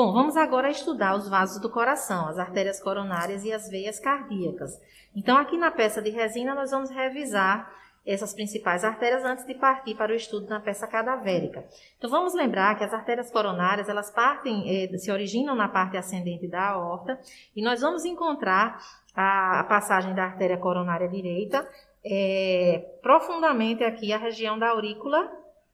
Bom, vamos agora estudar os vasos do coração, as artérias coronárias e as veias cardíacas. Então, aqui na peça de resina, nós vamos revisar essas principais artérias antes de partir para o estudo na peça cadavérica. Então, vamos lembrar que as artérias coronárias, elas se originam na parte ascendente da aorta e nós vamos encontrar a passagem da artéria coronária direita profundamente aqui a região da aurícula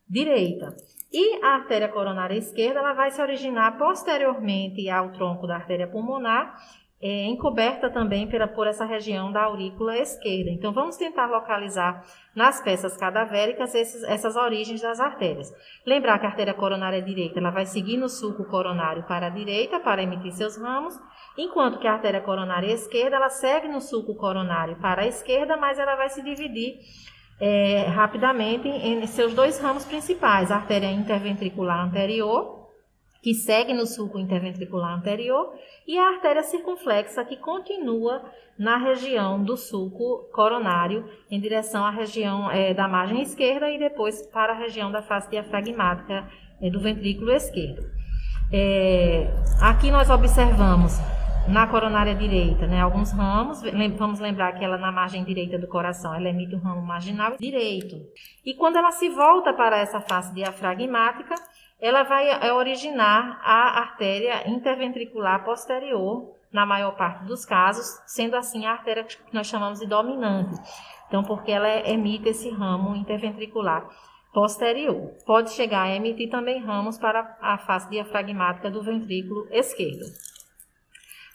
direita. E a artéria coronária esquerda, ela vai se originar posteriormente ao tronco da artéria pulmonar, encoberta também por essa região da aurícula esquerda. Então, vamos tentar localizar nas peças cadavéricas essas origens das artérias. Lembrar que a artéria coronária direita, ela vai seguir no sulco coronário para a direita, para emitir seus ramos, enquanto que a artéria coronária esquerda, ela segue no sulco coronário para a esquerda, mas ela vai se dividir rapidamente em seus dois ramos principais, a artéria interventricular anterior, que segue no sulco interventricular anterior, e a artéria circunflexa, que continua na região do sulco coronário, em direção à região da margem esquerda e depois para a região da face diafragmática do ventrículo esquerdo. Aqui nós observamos na coronária direita, alguns ramos. Vamos lembrar que ela na margem direita do coração, ela emite um ramo marginal direito. E quando ela se volta para essa face diafragmática, ela vai originar a artéria interventricular posterior, na maior parte dos casos, sendo assim a artéria que nós chamamos de dominante. Então, porque ela emite esse ramo interventricular posterior. Pode chegar a emitir também ramos para a face diafragmática do ventrículo esquerdo.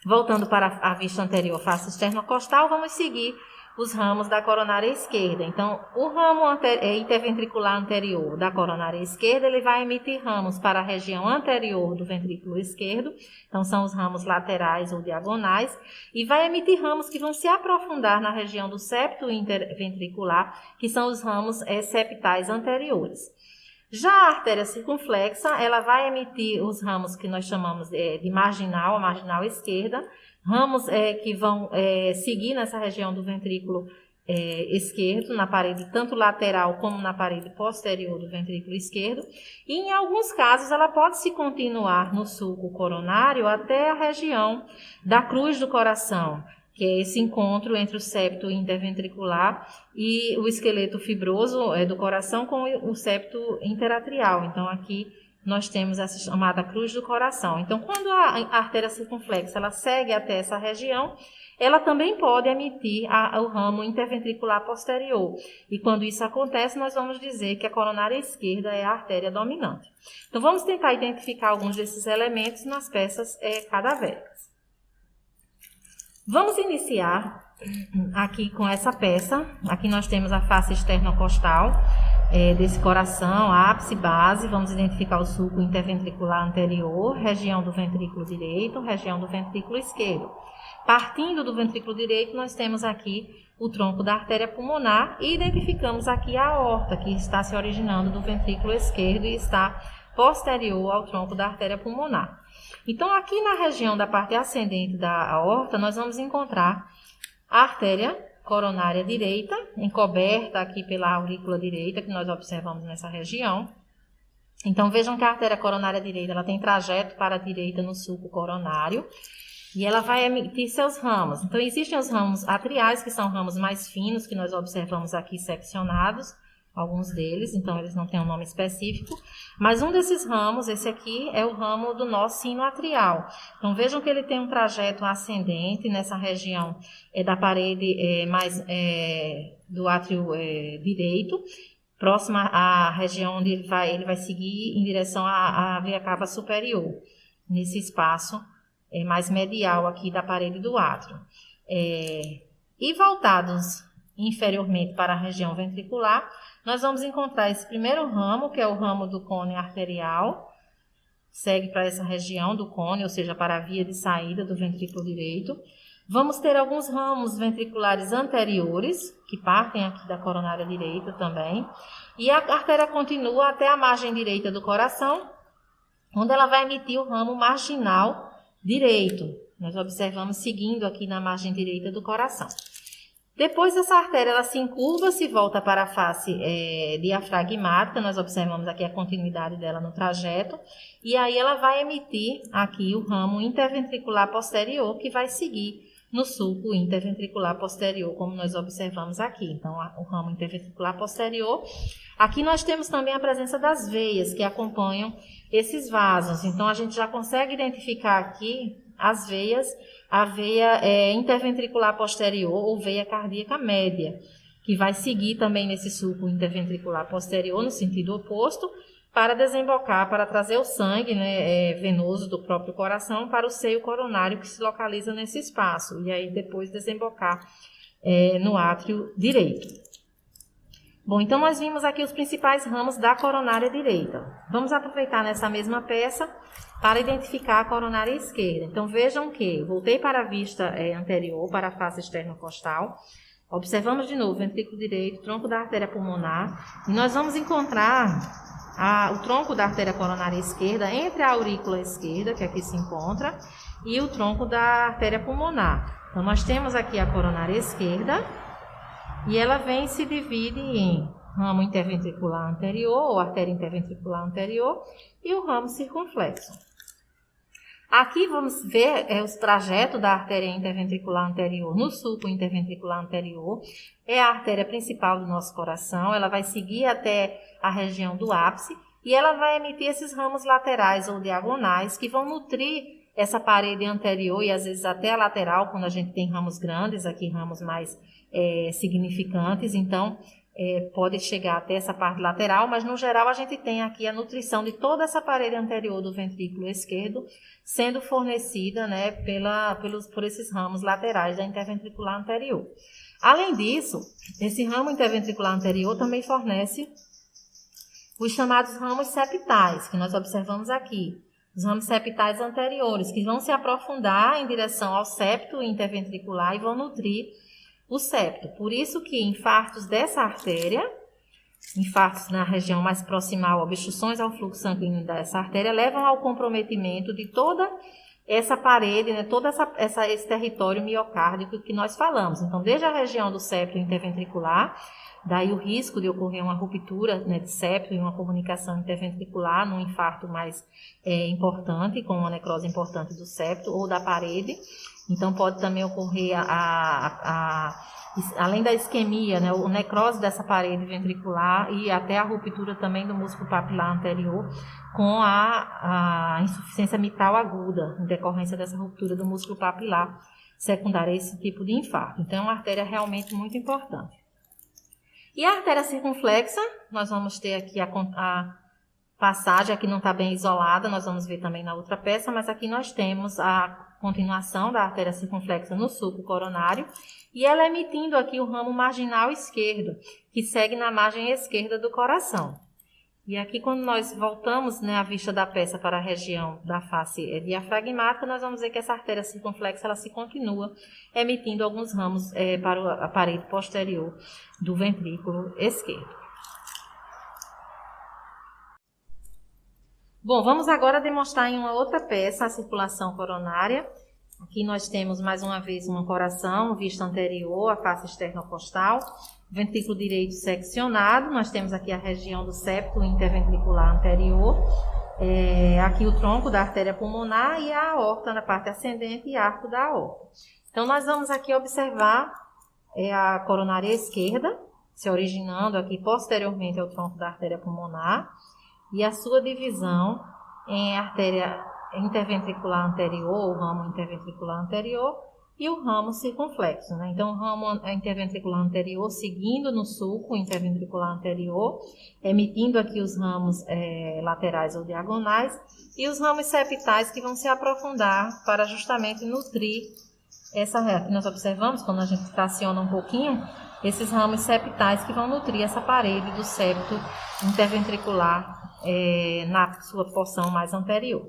Voltando para a vista anterior, face esternocostal, vamos seguir os ramos da coronária esquerda. Então, o ramo interventricular anterior da coronária esquerda, ele vai emitir ramos para a região anterior do ventrículo esquerdo, então são os ramos laterais ou diagonais, e vai emitir ramos que vão se aprofundar na região do septo interventricular, que são os ramos septais anteriores. Já a artéria circunflexa, ela vai emitir os ramos que nós chamamos de marginal, a marginal esquerda, ramos que vão seguir nessa região do ventrículo esquerdo, na parede tanto lateral como na parede posterior do ventrículo esquerdo, e em alguns casos ela pode se continuar no sulco coronário até a região da cruz do coração, que é esse encontro entre o septo interventricular e o esqueleto fibroso do coração com o septo interatrial. Então, aqui nós temos essa chamada cruz do coração. Então, quando a artéria circunflexa ela segue até essa região, ela também pode emitir o ramo interventricular posterior. E quando isso acontece, nós vamos dizer que a coronária esquerda é a artéria dominante. Então, vamos tentar identificar alguns desses elementos nas peças cadavéricas. Vamos iniciar aqui com essa peça. Aqui nós temos a face esternocostal desse coração, ápice, base. Vamos identificar o sulco interventricular anterior, região do ventrículo direito, região do ventrículo esquerdo. Partindo do ventrículo direito, nós temos aqui o tronco da artéria pulmonar e identificamos aqui a aorta, que está se originando do ventrículo esquerdo e está posterior ao tronco da artéria pulmonar. Então, aqui na região da parte ascendente da aorta, nós vamos encontrar a artéria coronária direita, encoberta aqui pela aurícula direita, que nós observamos nessa região. Então, vejam que a artéria coronária direita, ela tem trajeto para a direita no sulco coronário, e ela vai emitir seus ramos. Então, existem os ramos atriais, que são ramos mais finos, que nós observamos aqui seccionados, alguns deles, então eles não têm um nome específico, mas um desses ramos, esse aqui, é o ramo do nó sinoatrial. Então, vejam que ele tem um trajeto ascendente nessa região da parede do átrio direito, próxima à região onde ele vai seguir em direção à veia cava superior, nesse espaço mais medial aqui da parede do átrio. E voltados inferiormente para a região ventricular, nós vamos encontrar esse primeiro ramo, que é o ramo do cone arterial, segue para essa região do cone, ou seja, para a via de saída do ventrículo direito. Vamos ter alguns ramos ventriculares anteriores, que partem aqui da coronária direita também, e a artéria continua até a margem direita do coração, onde ela vai emitir o ramo marginal direito. Nós observamos seguindo aqui na margem direita do coração. Depois dessa artéria, ela se encurva, se volta para a face diafragmática, nós observamos aqui a continuidade dela no trajeto, e aí ela vai emitir aqui o ramo interventricular posterior, que vai seguir no sulco interventricular posterior, como nós observamos aqui. Então, o ramo interventricular posterior. Aqui nós temos também a presença das veias, que acompanham esses vasos. Então, a gente já consegue identificar aqui as veias, a veia interventricular posterior ou veia cardíaca média, que vai seguir também nesse sulco interventricular posterior, no sentido oposto, para desembocar, para trazer o sangue, né, venoso do próprio coração para o seio coronário que se localiza nesse espaço, e aí depois desembocar no átrio direito. Bom, então nós vimos aqui os principais ramos da coronária direita. Vamos aproveitar nessa mesma peça para identificar a coronária esquerda. Então vejam que voltei para a vista anterior, para a face externocostal. Observamos de novo o ventrículo direito, tronco da artéria pulmonar, e nós vamos encontrar o tronco da artéria coronária esquerda entre a aurícula esquerda, que aqui se encontra, e o tronco da artéria pulmonar. Então, nós temos aqui a coronária esquerda, e ela vem e se divide em ramo interventricular anterior, ou artéria interventricular anterior, e o ramo circunflexo. Aqui vamos ver os trajetos da artéria interventricular anterior no sulco interventricular anterior. É a artéria principal do nosso coração, ela vai seguir até a região do ápice e ela vai emitir esses ramos laterais ou diagonais que vão nutrir essa parede anterior e às vezes até a lateral, quando a gente tem ramos grandes, aqui ramos mais significantes, então pode chegar até essa parte lateral, mas no geral a gente tem aqui a nutrição de toda essa parede anterior do ventrículo esquerdo sendo fornecida, né, por esses ramos laterais da interventricular anterior. Além disso, esse ramo interventricular anterior também fornece os chamados ramos septais, que nós observamos aqui. Os ramos septais anteriores, que vão se aprofundar em direção ao septo interventricular e vão nutrir o septo. Por isso que infartos dessa artéria, infartos na região mais proximal, obstruções ao fluxo sanguíneo dessa artéria, levam ao comprometimento de toda essa parede, né, todo esse território miocárdico que nós falamos. Então, desde a região do septo interventricular, daí o risco de ocorrer uma ruptura, né, de septo e uma comunicação interventricular num infarto mais importante, com uma necrose importante do septo ou da parede. Então, pode também ocorrer, além da isquemia, né, a necrose dessa parede ventricular e até a ruptura também do músculo papilar anterior com a insuficiência mitral aguda, em decorrência dessa ruptura do músculo papilar secundária a esse tipo de infarto. Então, é uma artéria realmente muito importante. E a artéria circunflexa, nós vamos ter aqui a passagem, aqui não está bem isolada, nós vamos ver também na outra peça, mas aqui nós temos a continuação da artéria circunflexa no sulco coronário, e ela emitindo aqui o ramo marginal esquerdo, que segue na margem esquerda do coração. E aqui, quando nós voltamos, né, a vista da peça para a região da face diafragmática, nós vamos ver que essa artéria circunflexa ela se continua emitindo alguns ramos para a parede posterior do ventrículo esquerdo. Bom, vamos agora demonstrar em uma outra peça a circulação coronária. Aqui nós temos mais uma vez um coração, vista anterior, a face externocostal, ventrículo direito seccionado. Nós temos aqui a região do septo interventricular anterior, aqui o tronco da artéria pulmonar e a aorta na parte ascendente e arco da aorta. Então, nós vamos aqui observar a coronária esquerda, se originando aqui posteriormente ao tronco da artéria pulmonar, e a sua divisão em artéria interventricular anterior, o ramo interventricular anterior, e o ramo circunflexo, né? Então, o ramo interventricular anterior seguindo no sulco interventricular anterior, emitindo aqui os ramos laterais ou diagonais, e os ramos septais que vão se aprofundar para justamente nutrir essa reta. Nós observamos, quando a gente traciona um pouquinho, esses ramos septais que vão nutrir essa parede do septo interventricular na sua porção mais anterior.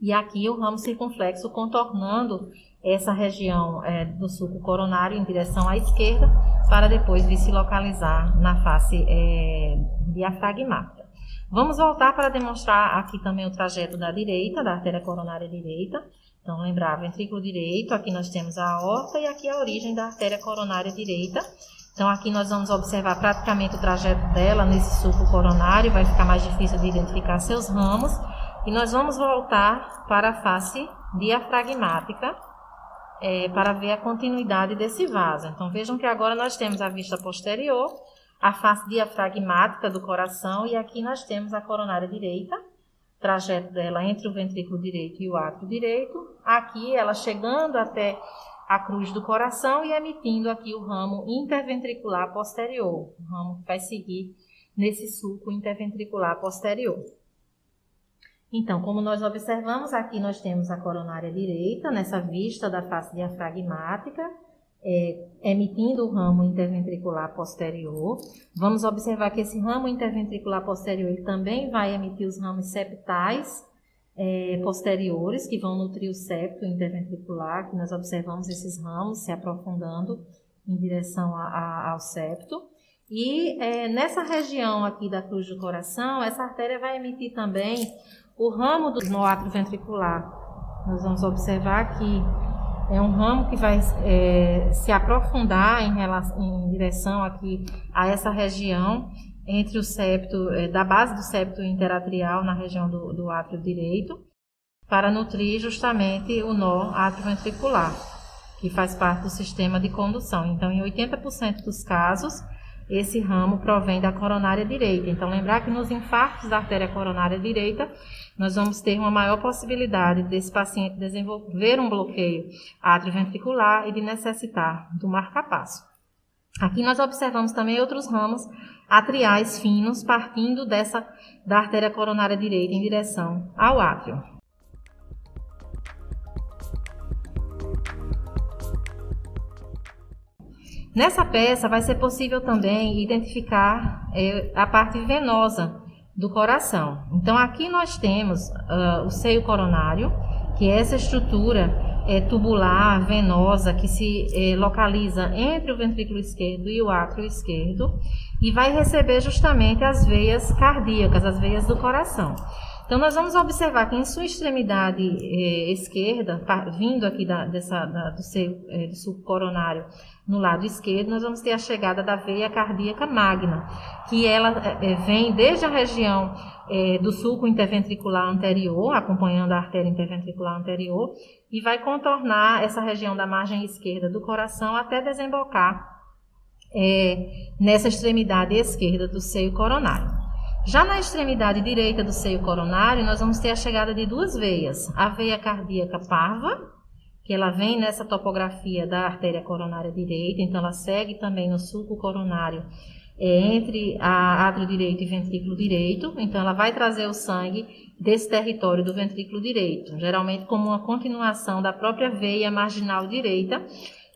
E aqui o ramo circunflexo contornando essa região do sulco coronário em direção à esquerda, para depois vir se localizar na face diafragmática. Vamos voltar para demonstrar aqui também o trajeto da direita, da artéria coronária direita. Então, lembrar, ventrículo direito, aqui nós temos a aorta e aqui a origem da artéria coronária direita. Então, aqui nós vamos observar praticamente o trajeto dela nesse sulco coronário, vai ficar mais difícil de identificar seus ramos. E nós vamos voltar para a face diafragmática, para ver a continuidade desse vaso. Então, vejam que agora nós temos a vista posterior, a face diafragmática do coração, e aqui nós temos a coronária direita, trajeto dela entre o ventrículo direito e o átrio direito. Aqui ela chegando até a cruz do coração e emitindo aqui o ramo interventricular posterior, o ramo que vai seguir nesse sulco interventricular posterior. Então, como nós observamos, aqui nós temos a coronária direita, nessa vista da face diafragmática, emitindo o ramo interventricular posterior. Vamos observar que esse ramo interventricular posterior ele também vai emitir os ramos septais posteriores, que vão nutrir o septo interventricular, que nós observamos esses ramos se aprofundando em direção ao septo. E nessa região aqui da cruz do coração, essa artéria vai emitir também o ramo no átrio ventricular. Nós vamos observar que é um ramo que vai se aprofundar em direção aqui a essa região entre o septo, da base do septo interatrial na região do átrio direito, para nutrir justamente o nó atrioventricular, que faz parte do sistema de condução. Então, em 80% dos casos, esse ramo provém da coronária direita. Então, lembrar que nos infartos da artéria coronária direita, nós vamos ter uma maior possibilidade desse paciente desenvolver um bloqueio atrioventricular e de necessitar do marcapasso. Aqui nós observamos também outros ramos atriais finos partindo da artéria coronária direita em direção ao átrio. Nessa peça vai ser possível também identificar a parte venosa do coração. Então aqui nós temos o seio coronário, que é essa estrutura tubular, venosa, que se localiza entre o ventrículo esquerdo e o átrio esquerdo, e vai receber justamente as veias cardíacas, as veias do coração. Então, nós vamos observar que em sua extremidade esquerda, vindo aqui do seio do sulco coronário no lado esquerdo, nós vamos ter a chegada da veia cardíaca magna, que ela vem desde a região do sulco interventricular anterior, acompanhando a artéria interventricular anterior, e vai contornar essa região da margem esquerda do coração até desembocar nessa extremidade esquerda do seio coronário. Já na extremidade direita do seio coronário, nós vamos ter a chegada de duas veias. A veia cardíaca parva, que ela vem nessa topografia da artéria coronária direita, então ela segue também no sulco coronário entre a átrio direito e ventrículo direito, então ela vai trazer o sangue desse território do ventrículo direito, geralmente como uma continuação da própria veia marginal direita,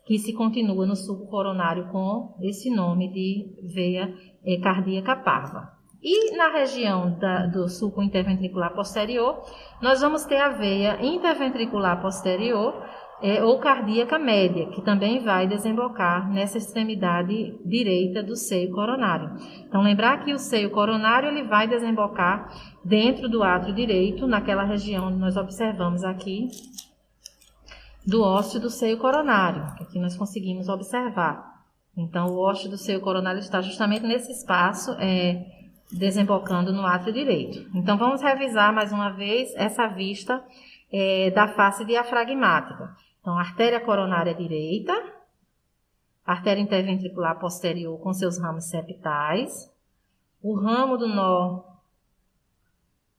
que se continua no sulco coronário com esse nome de veia cardíaca parva. E na região do sulco interventricular posterior, nós vamos ter a veia interventricular posterior ou cardíaca média, que também vai desembocar nessa extremidade direita do seio coronário. Então, lembrar que o seio coronário ele vai desembocar dentro do átrio direito, naquela região que nós observamos aqui, do ósseo do seio coronário, que aqui nós conseguimos observar. Então, o ósseo do seio coronário está justamente nesse espaço, desembocando no átrio direito. Então, vamos revisar mais uma vez essa vista da face diafragmática. Então, artéria coronária direita, artéria interventricular posterior com seus ramos septais, o ramo do nó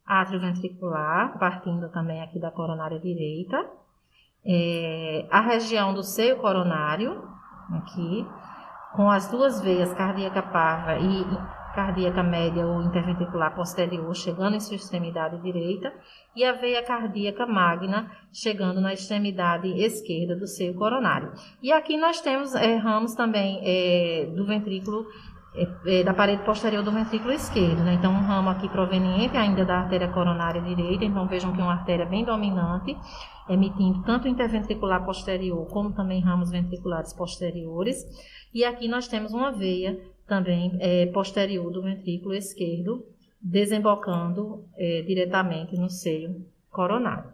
atrioventricular, partindo também aqui da coronária direita, a região do seio coronário, aqui, com as duas veias cardíaca parva e cardíaca média ou interventricular posterior, chegando em sua extremidade direita, e a veia cardíaca magna, chegando na extremidade esquerda do seio coronário. E aqui nós temos ramos também do ventrículo, da parede posterior do ventrículo esquerdo, né? Então, um ramo aqui proveniente ainda da artéria coronária direita, então vejam que é uma artéria bem dominante, emitindo tanto interventricular posterior, como também ramos ventriculares posteriores. E aqui nós temos uma veia também posterior do ventrículo esquerdo, desembocando diretamente no seio coronário.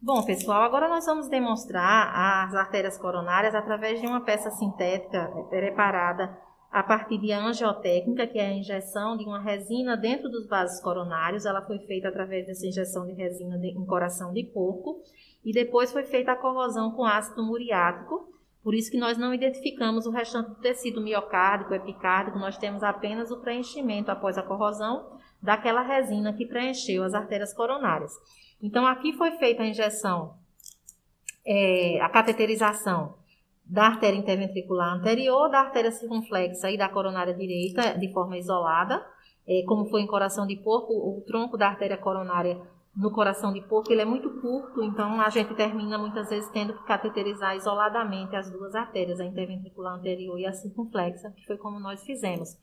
Bom, pessoal, agora nós vamos demonstrar as artérias coronárias através de uma peça sintética preparada a partir de angiotécnica, que é a injeção de uma resina dentro dos vasos coronários. Ela foi feita através dessa injeção de resina em coração de porco e depois foi feita a corrosão com ácido muriático. Por isso que nós não identificamos o restante do tecido miocárdico, epicárdico, nós temos apenas o preenchimento após a corrosão daquela resina que preencheu as artérias coronárias. Então, aqui foi feita a injeção, a cateterização da artéria interventricular anterior, da artéria circunflexa e da coronária direita de forma isolada. Como foi em coração de porco, o tronco da artéria coronária no coração de porco ele é muito curto, então a gente termina muitas vezes tendo que cateterizar isoladamente as duas artérias, a interventricular anterior e a circunflexa, que foi como nós fizemos.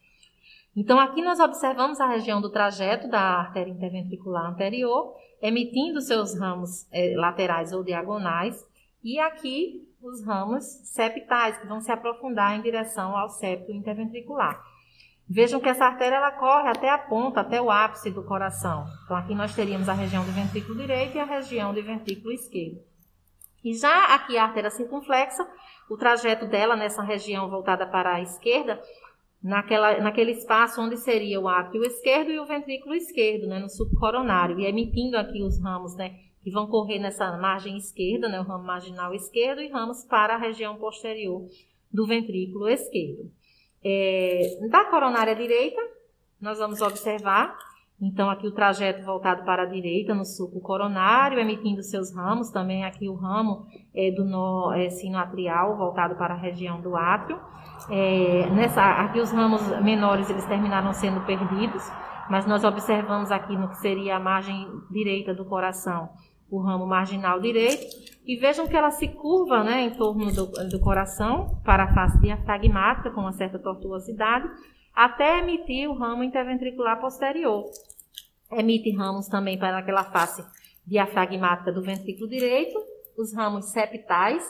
Então, aqui nós observamos a região do trajeto da artéria interventricular anterior, emitindo seus ramos laterais ou diagonais, e aqui os ramos septais, que vão se aprofundar em direção ao septo interventricular. Vejam que essa artéria ela corre até a ponta, até o ápice do coração. Então, aqui nós teríamos a região do ventrículo direito e a região do ventrículo esquerdo. E já aqui a artéria circunflexa, o trajeto dela nessa região voltada para a esquerda, naquele espaço onde seria o átrio esquerdo e o ventrículo esquerdo, né, no subcoronário, e emitindo aqui os ramos, né, que vão correr nessa margem esquerda, né, o ramo marginal esquerdo, e ramos para a região posterior do ventrículo esquerdo. Da coronária direita, nós vamos observar, então, aqui o trajeto voltado para a direita, no sulco coronário, emitindo seus ramos, também aqui o ramo do nó sinoatrial, voltado para a região do átrio. Aqui os ramos menores, eles terminaram sendo perdidos, mas nós observamos aqui no que seria a margem direita do coração, o ramo marginal direito, e vejam que ela se curva, né, em torno do coração, para a face diafragmática, com uma certa tortuosidade, até emitir o ramo interventricular posterior. Emite ramos também para aquela face diafragmática do ventrículo direito, os ramos septais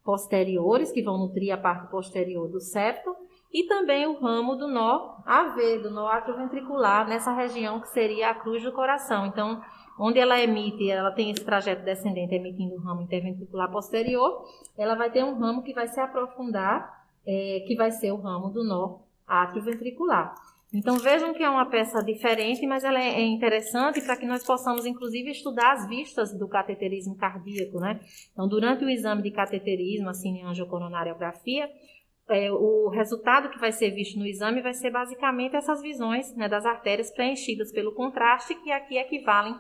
posteriores, que vão nutrir a parte posterior do septo, e também o ramo do nó AV, do nó atrioventricular, nessa região que seria a cruz do coração. Então, onde ela emite, ela tem esse trajeto descendente emitindo o ramo interventricular posterior, ela vai ter um ramo que vai se aprofundar, que vai ser o ramo do nó atrioventricular. Então, vejam que é uma peça diferente, mas ela é interessante para que nós possamos, inclusive, estudar as vistas do cateterismo cardíaco, né? Então, durante o exame de cateterismo, assim, em angiocoronariografia, o resultado que vai ser visto no exame vai ser basicamente essas visões, né, das artérias preenchidas pelo contraste, que aqui equivalem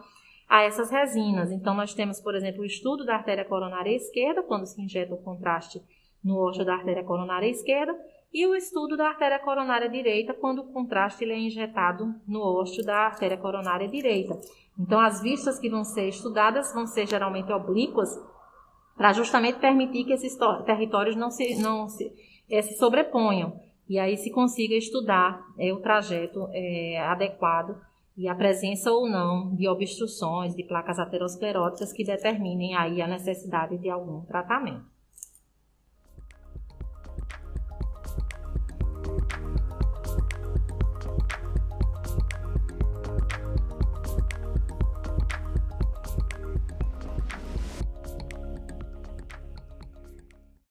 a essas resinas. Então, nós temos, por exemplo, o estudo da artéria coronária esquerda, quando se injeta o contraste no ósseo da artéria coronária esquerda, e o estudo da artéria coronária direita, quando o contraste ele é injetado no ósseo da artéria coronária direita. Então, as vistas que vão ser estudadas vão ser geralmente oblíquas, para justamente permitir que esses territórios não se sobreponham, e aí se consiga estudar o trajeto adequado e a presença ou não de obstruções, de placas ateroscleróticas que determinem aí a necessidade de algum tratamento.